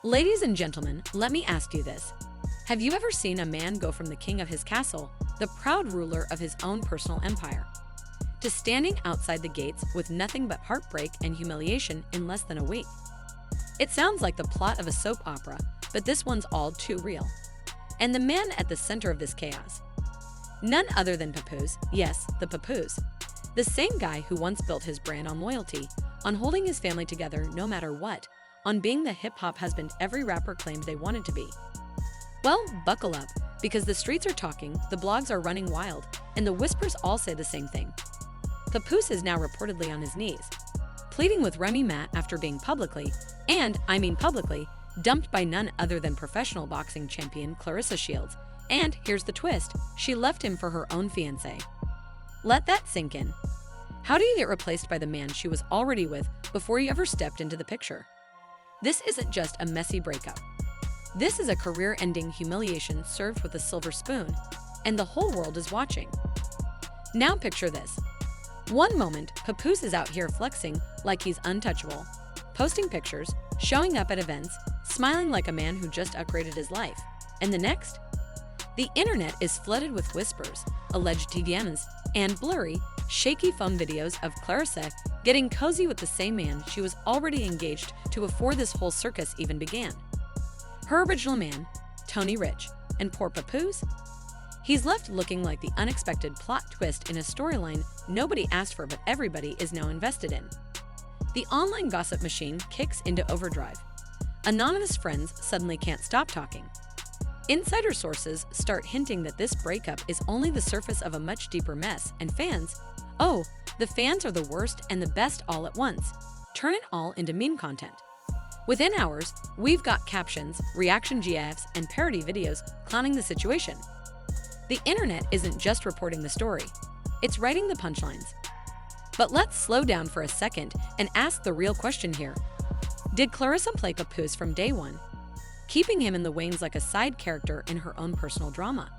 Ladies and gentlemen, let me ask you this. Have you ever seen a man go from the king of his castle, the proud ruler of his own personal empire, to standing outside the gates with nothing but heartbreak and humiliation in less than a week? It sounds like the plot of a soap opera, but this one's all too real. And the man at the center of this chaos? None other than Papoose, yes, the Papoose. The same guy who once built his brand on loyalty, on holding his family together no matter what, on being the hip-hop husband every rapper claimed they wanted to be. Well, buckle up, because the streets are talking, the blogs are running wild, and the whispers all say the same thing. Papoose is now reportedly on his knees, pleading with Remy Ma after being publicly, and I mean publicly, dumped by none other than professional boxing champion Claressa Shields. And here's the twist, she left him for her own fiancé. Let that sink in. How do you get replaced by the man she was already with before you ever stepped into the picture? This isn't just a messy breakup. This is a career-ending humiliation served with a silver spoon, and the whole world is watching. Now picture this. One moment, Papoose is out here flexing like he's untouchable, posting pictures, showing up at events, smiling like a man who just upgraded his life. And the next? The internet is flooded with whispers, alleged DMs, and blurry, shaky phone videos of Claressa getting cozy with the same man she was already engaged to before this whole circus even began. Her original man, Tony Rich, and poor Papoose? He's left looking like the unexpected plot twist in a storyline nobody asked for but everybody is now invested in. The online gossip machine kicks into overdrive. Anonymous friends suddenly can't stop talking. Insider sources start hinting that this breakup is only the surface of a much deeper mess, and fans, oh, the fans are the worst and the best all at once. Turn it all into meme content. Within hours, we've got captions, reaction GIFs, and parody videos clowning the situation. The internet isn't just reporting the story, it's writing the punchlines. But let's slow down for a second and ask the real question here. Did Claressa play Papoose from day one, keeping him in the wings like a side character in her own personal drama?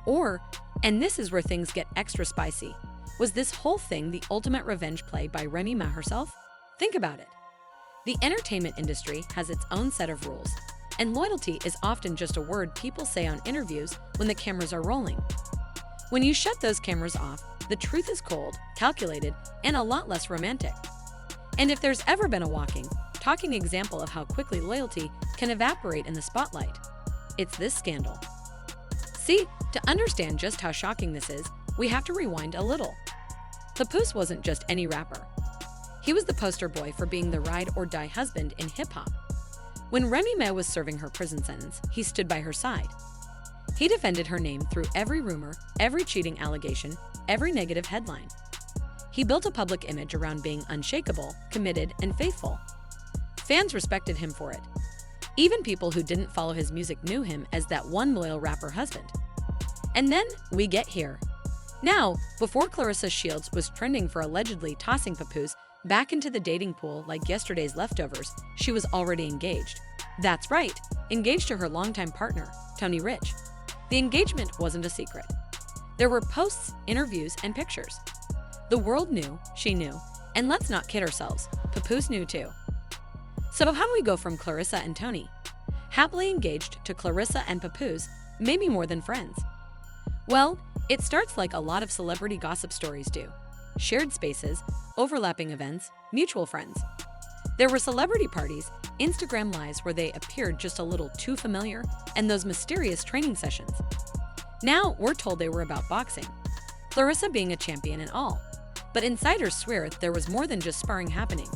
Or, and this is where things get extra spicy, was this whole thing the ultimate revenge play by Remy Ma herself? Think about it. The entertainment industry has its own set of rules, and loyalty is often just a word people say on interviews when the cameras are rolling. When you shut those cameras off, the truth is cold, calculated, and a lot less romantic. And if there's ever been a talking example of how quickly loyalty can evaporate in the spotlight, it's this scandal. See, to understand just how shocking this is, we have to rewind a little. Papoose wasn't just any rapper. He was the poster boy for being the ride-or-die husband in hip-hop. When Remy Ma was serving her prison sentence, he stood by her side. He defended her name through every rumor, every cheating allegation, every negative headline. He built a public image around being unshakable, committed, and faithful. Fans respected him for it. Even people who didn't follow his music knew him as that one loyal rapper husband. And then we get here. Now, before Claressa Shields was trending for allegedly tossing Papoose back into the dating pool like yesterday's leftovers, she was already engaged. That's right, engaged to her longtime partner, Tony Rich. The engagement wasn't a secret. There were posts, interviews, and pictures. The world knew, she knew, and let's not kid ourselves, Papoose knew too. So how do we go from Claressa and Tony, happily engaged, to Claressa and Papoose, maybe more than friends? Well, it starts like a lot of celebrity gossip stories do. Shared spaces, overlapping events, mutual friends. There were celebrity parties, Instagram lives where they appeared just a little too familiar, and those mysterious training sessions. Now we're told they were about boxing, Claressa being a champion and all. But insiders swear there was more than just sparring happening.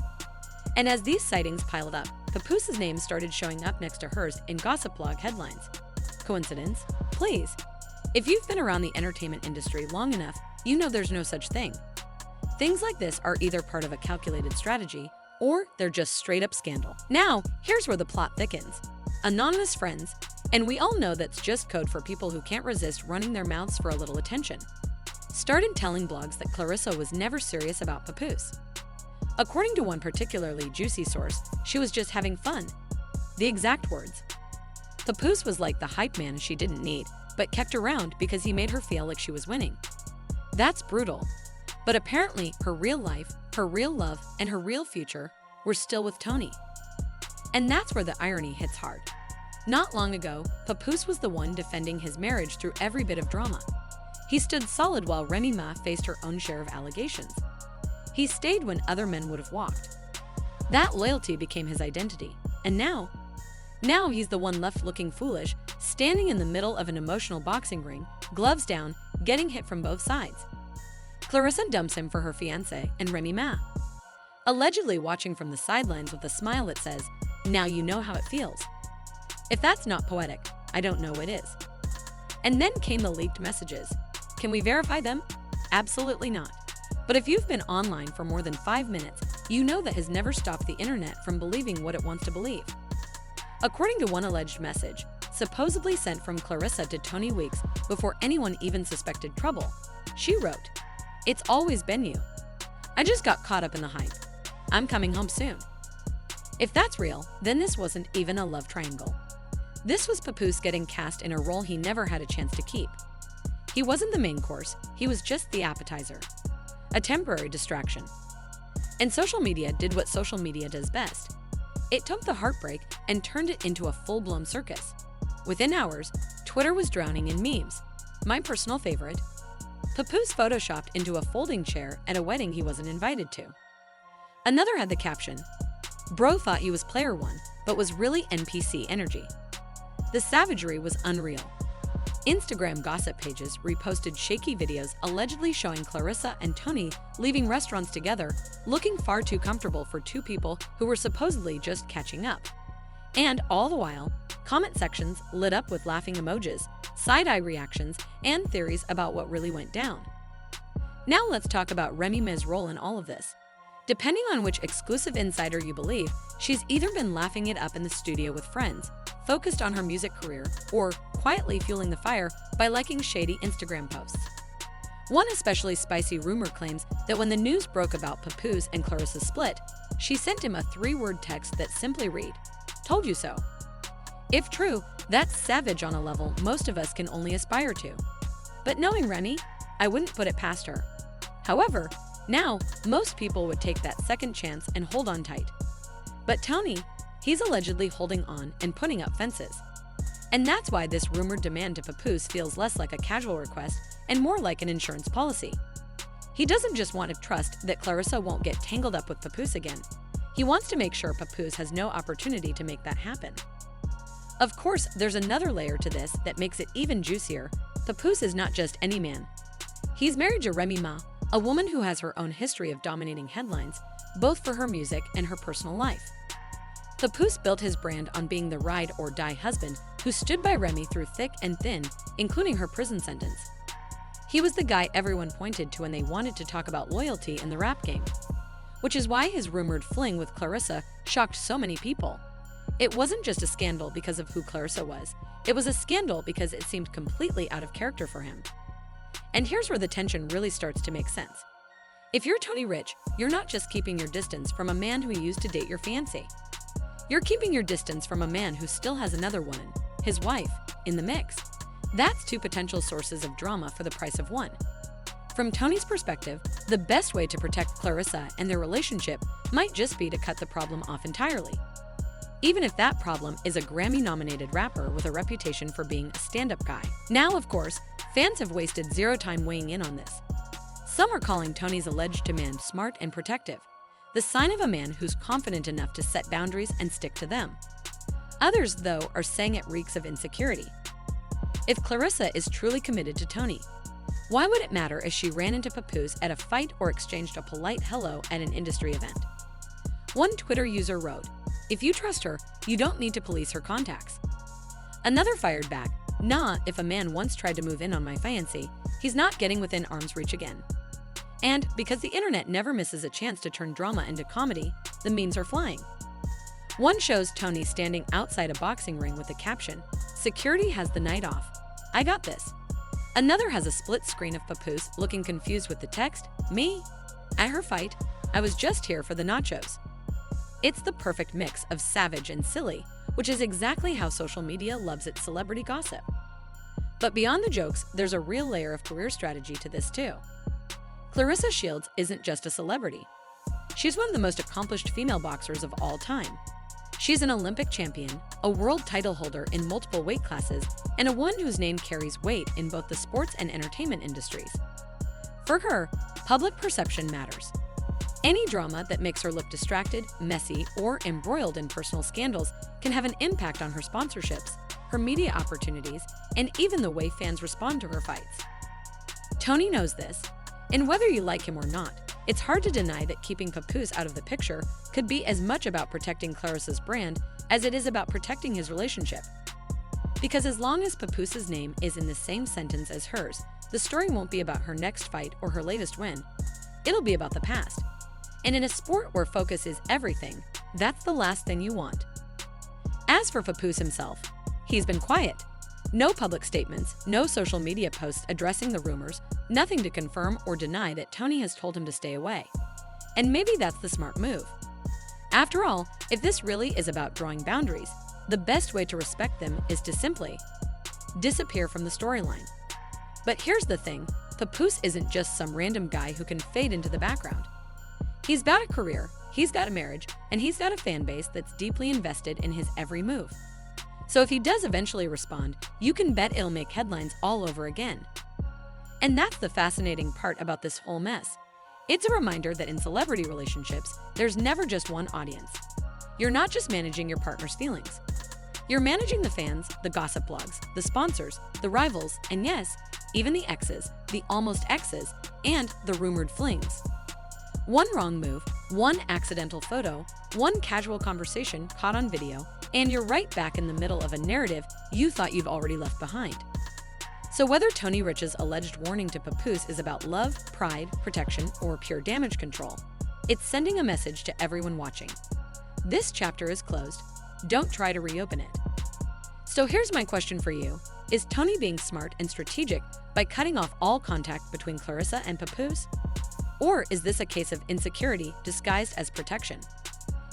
And as these sightings piled up, Papoose's name started showing up next to hers in gossip blog headlines. Coincidence? Please. If you've been around the entertainment industry long enough, you know there's no such thing. Things like this are either part of a calculated strategy, or they're just straight-up scandal. Now, here's where the plot thickens. Anonymous friends, and we all know that's just code for people who can't resist running their mouths for a little attention, started telling blogs that Claressa was never serious about Papoose. According to one particularly juicy source, she was just having fun. The exact words. Papoose was like the hype man she didn't need, but kept around because he made her feel like she was winning. That's brutal. But apparently her real life, her real love, and her real future were still with Tony. And that's where the irony hits hard. Not long ago, Papoose was the one defending his marriage through every bit of drama. He stood solid while Remy Ma faced her own share of allegations. He stayed when other men would have walked. That loyalty became his identity. And now he's the one left looking foolish, standing in the middle of an emotional boxing ring, gloves down, getting hit from both sides. Claressa dumps him for her fiancé and Remy Ma, allegedly watching from the sidelines with a smile that says, "Now you know how it feels." If that's not poetic, I don't know what is. And then came the leaked messages. Can we verify them? Absolutely not. But if you've been online for more than 5 minutes, you know that has never stopped the internet from believing what it wants to believe. According to one alleged message, supposedly sent from Claressa to Tony weeks before anyone even suspected trouble, she wrote, "It's always been you. I just got caught up in the hype. I'm coming home soon." If that's real, then this wasn't even a love triangle. This was Papoose getting cast in a role he never had a chance to keep. He wasn't the main course, he was just the appetizer. A temporary distraction. And social media did what social media does best. It took the heartbreak and turned it into a full-blown circus. Within hours, Twitter was drowning in memes. My personal favorite, Papoose photoshopped into a folding chair at a wedding he wasn't invited to. Another had the caption, "Bro thought he was player one, but was really NPC energy." The savagery was unreal. Instagram gossip pages reposted shaky videos allegedly showing Claressa and Tony leaving restaurants together, looking far too comfortable for two people who were supposedly just catching up. And all the while, comment sections lit up with laughing emojis, side-eye reactions, and theories about what really went down. Now let's talk about Remy Ma's role in all of this. Depending on which exclusive insider you believe, she's either been laughing it up in the studio with friends, focused on her music career, or quietly fueling the fire by liking shady Instagram posts. One especially spicy rumor claims that when the news broke about Papoose and Claressa's split, she sent him a 3-word text that simply read, "Told you so." If true, that's savage on a level most of us can only aspire to. But knowing Remy, I wouldn't put it past her. However, now most people would take that second chance and hold on tight. But Tony, he's allegedly holding on and putting up fences. And that's why this rumored demand to Papoose feels less like a casual request and more like an insurance policy. He doesn't just want to trust that Claressa won't get tangled up with Papoose again. He wants to make sure Papoose has no opportunity to make that happen. Of course, there's another layer to this that makes it even juicier. Papoose is not just any man. He's married to Remy Ma, a woman who has her own history of dominating headlines, both for her music and her personal life. Papoose built his brand on being the ride-or-die husband who stood by Remy through thick and thin, including her prison sentence. He was the guy everyone pointed to when they wanted to talk about loyalty in the rap game, which is why his rumored fling with Claressa shocked so many people. It wasn't just a scandal because of who Claressa was, it was a scandal because it seemed completely out of character for him. And here's where the tension really starts to make sense. If you're Tony Rich, you're not just keeping your distance from a man who used to date your fiancé. You're keeping your distance from a man who still has another woman, his wife, in the mix. That's 2 potential sources of drama for the price of 1. From Tony's perspective, the best way to protect Claressa and their relationship might just be to cut the problem off entirely. Even if that problem is a Grammy-nominated rapper with a reputation for being a stand-up guy. Now, of course, fans have wasted zero time weighing in on this. Some are calling Tony's alleged demand smart and protective, the sign of a man who's confident enough to set boundaries and stick to them. Others, though, are saying it reeks of insecurity. If Claressa is truly committed to Tony, why would it matter if she ran into Papoose at a fight or exchanged a polite hello at an industry event? One Twitter user wrote, "If you trust her, you don't need to police her contacts." Another fired back, "Nah, if a man once tried to move in on my fiancé, he's not getting within arm's reach again." And because the internet never misses a chance to turn drama into comedy, the memes are flying. One shows Tony standing outside a boxing ring with the caption, "Security has the night off. I got this." Another has a split screen of Papoose looking confused with the text, "Me? At her fight, I was just here for the nachos." It's the perfect mix of savage and silly, which is exactly how social media loves its celebrity gossip. But beyond the jokes, there's a real layer of career strategy to this too. Claressa Shields isn't just a celebrity. She's one of the most accomplished female boxers of all time. She's an Olympic champion, a world title holder in multiple weight classes, and a one whose name carries weight in both the sports and entertainment industries. For her, public perception matters. Any drama that makes her look distracted, messy, or embroiled in personal scandals can have an impact on her sponsorships, her media opportunities, and even the way fans respond to her fights. Tony knows this, and whether you like him or not, it's hard to deny that keeping Papoose out of the picture could be as much about protecting Claressa's brand as it is about protecting his relationship. Because as long as Papoose's name is in the same sentence as hers, the story won't be about her next fight or her latest win. It'll be about the past. And in a sport where focus is everything, that's the last thing you want. As for Papoose himself, he's been quiet. No public statements, no social media posts addressing the rumors, nothing to confirm or deny that Tony has told him to stay away. And maybe that's the smart move. After all, if this really is about drawing boundaries, the best way to respect them is to simply disappear from the storyline. But here's the thing, Papoose isn't just some random guy who can fade into the background. He's got a career, he's got a marriage, and he's got a fan base that's deeply invested in his every move. So if he does eventually respond, you can bet it'll make headlines all over again. And that's the fascinating part about this whole mess. It's a reminder that in celebrity relationships, there's never just one audience. You're not just managing your partner's feelings. You're managing the fans, the gossip blogs, the sponsors, the rivals, and yes, even the exes, the almost exes, and the rumored flings. One wrong move, one accidental photo, one casual conversation caught on video, and you're right back in the middle of a narrative you thought you've already left behind. So whether Tony Rich's alleged warning to Papoose is about love, pride, protection, or pure damage control, it's sending a message to everyone watching. This chapter is closed. Don't try to reopen it. So here's my question for you. Is Tony being smart and strategic by cutting off all contact between Claressa and Papoose? Or is this a case of insecurity disguised as protection?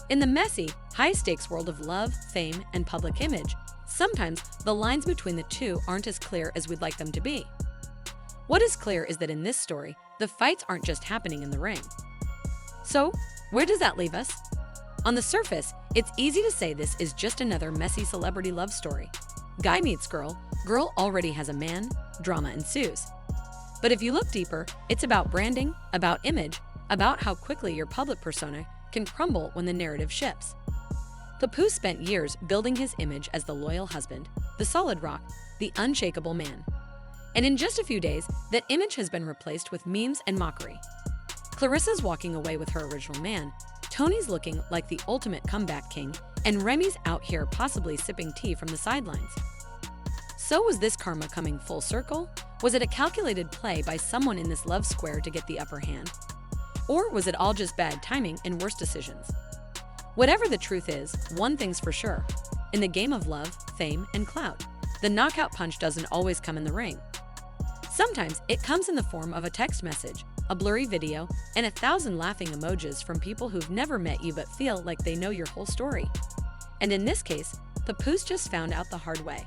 In the messy, high-stakes world of love, fame, and public image, sometimes the lines between the two aren't as clear as we'd like them to be. What is clear is that in this story, the fights aren't just happening in the ring. So, where does that leave us? On the surface, it's easy to say this is just another messy celebrity love story. Guy meets girl, girl already has a man, drama ensues. But if you look deeper, it's about branding, about image, about how quickly your public persona can crumble when the narrative shifts. Papoose spent years building his image as the loyal husband, the solid rock, the unshakable man. And in just a few days, that image has been replaced with memes and mockery. Claressa's walking away with her original man, Tony's looking like the ultimate comeback king, and Remy's out here possibly sipping tea from the sidelines. So was this karma coming full circle? Was it a calculated play by someone in this love square to get the upper hand? Or was it all just bad timing and worse decisions? Whatever the truth is, one thing's for sure. In the game of love, fame, and clout, the knockout punch doesn't always come in the ring. Sometimes it comes in the form of a text message, a blurry video, and 1,000 laughing emojis from people who've never met you but feel like they know your whole story. And in this case, Papoose just found out the hard way.